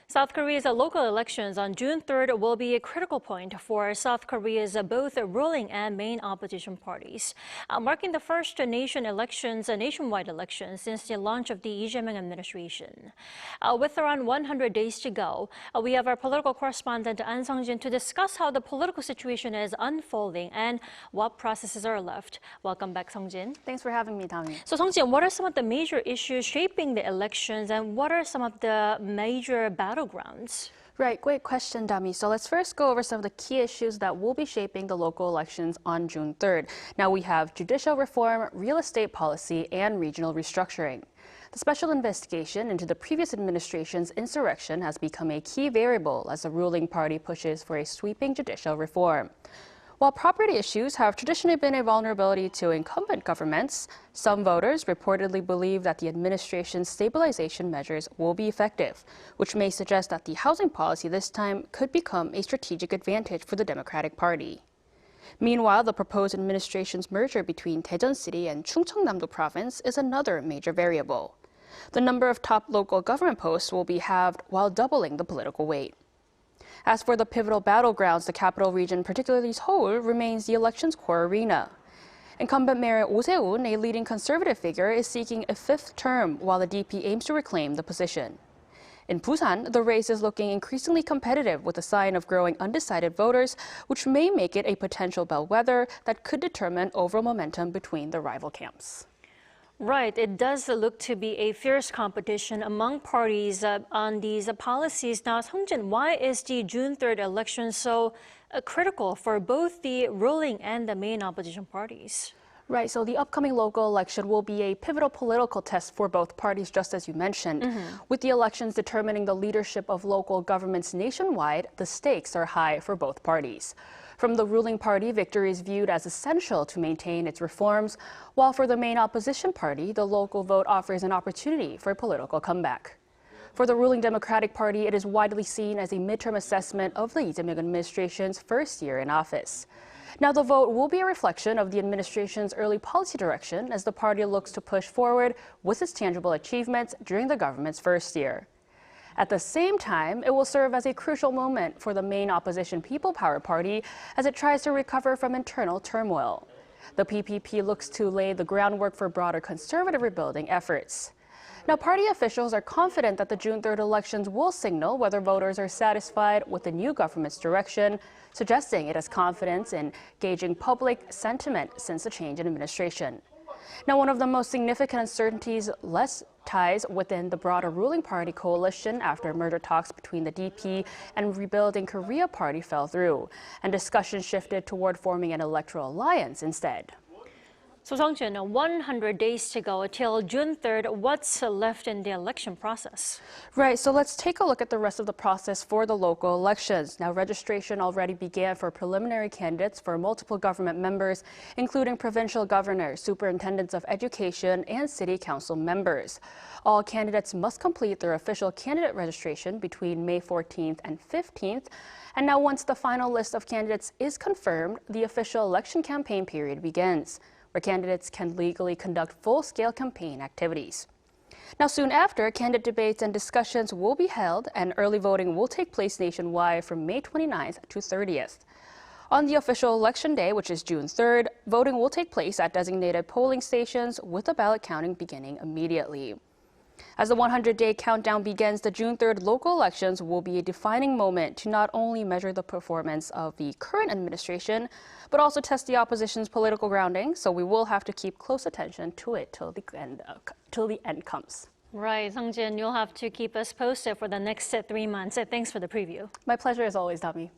South Korea's local elections on June 3rd will be a critical point for South Korea's both ruling and main opposition parties, marking the first nationwide elections since the launch of the Lee Jae Myung administration. With around 100 days to go, we have our political correspondent Ahn Sung-jin to discuss how the political situation is unfolding and what processes are left. Welcome back, Sung-jin. Thanks for having me, Tommy. So, Sung-jin, what are some of the major issues shaping the elections, and what are some of the major battlegrounds? Right, great question, Dami. So let's first go over some of the key issues that will be shaping the local elections on June 3rd. Now we have judicial reform, real estate policy, and regional restructuring. The special investigation into the previous administration's insurrection has become a key variable as the ruling party pushes for a sweeping judicial reform. While property issues have traditionally been a vulnerability to incumbent governments, some voters reportedly believe that the administration's stabilization measures will be effective, which may suggest that the housing policy this time could become a strategic advantage for the Democratic Party. Meanwhile, the proposed administration's merger between Daejeon City and Chungcheongnam-do Province is another major variable. The number of top local government posts will be halved while doubling the political weight. As for the pivotal battlegrounds, the capital region, particularly Seoul, remains the election's core arena. Incumbent Mayor Oh Se-un, a leading conservative figure, is seeking a fifth term while the DP aims to reclaim the position. In Busan, the race is looking increasingly competitive with a sign of growing undecided voters, which may make it a potential bellwether that could determine overall momentum between the rival camps. Right. It does look to be a fierce competition among parties on these policies. Now, Sung-jin, why is the June 3rd election so critical for both the ruling and the main opposition parties? Right, so the upcoming local election will be a pivotal political test for both parties, just as you mentioned. With the elections determining the leadership of local governments nationwide, the stakes are high for both parties. From the ruling party, victory is viewed as essential to maintain its reforms, while for the main opposition party, the local vote offers an opportunity for a political comeback. For the ruling Democratic Party, it is widely seen as a midterm assessment of the Lee Jae Myung administration's first year in office. Now, the vote will be a reflection of the administration's early policy direction as the party looks to push forward with its tangible achievements during the government's first year. At the same time, it will serve as a crucial moment for the main opposition People Power Party as it tries to recover from internal turmoil. The PPP looks to lay the groundwork for broader conservative rebuilding efforts. Now, party officials are confident that the June 3rd elections will signal whether voters are satisfied with the new government's direction, suggesting it has confidence in gauging public sentiment since the change in administration. Now, one of the most significant uncertainties less ties within the broader ruling party coalition after merger talks between the DP and Rebuilding Korea Party fell through, and discussion shifted toward forming an electoral alliance instead. So, Sung-jin, 100 days to go till June 3rd. What's left in the election process? Right, so let's take a look at the rest of the process for the local elections. Now, registration already began for preliminary candidates for multiple government members, including provincial governors, superintendents of education, and city council members. All candidates must complete their official candidate registration between May 14th and 15th. And now, once the final list of candidates is confirmed, the official election campaign period begins, where candidates can legally conduct full-scale campaign activities. Now, soon after, candidate debates and discussions will be held, and early voting will take place nationwide from May 29th to 30th. On the official election day, which is June 3rd, voting will take place at designated polling stations, with the ballot counting beginning immediately. As the 100-day countdown begins, the June 3rd local elections will be a defining moment to not only measure the performance of the current administration, but also test the opposition's political grounding, so we will have to keep close attention to it till the end comes. Right, Sung-jin, you'll have to keep us posted for the next 3 months. Thanks for the preview. My pleasure as always, Dami.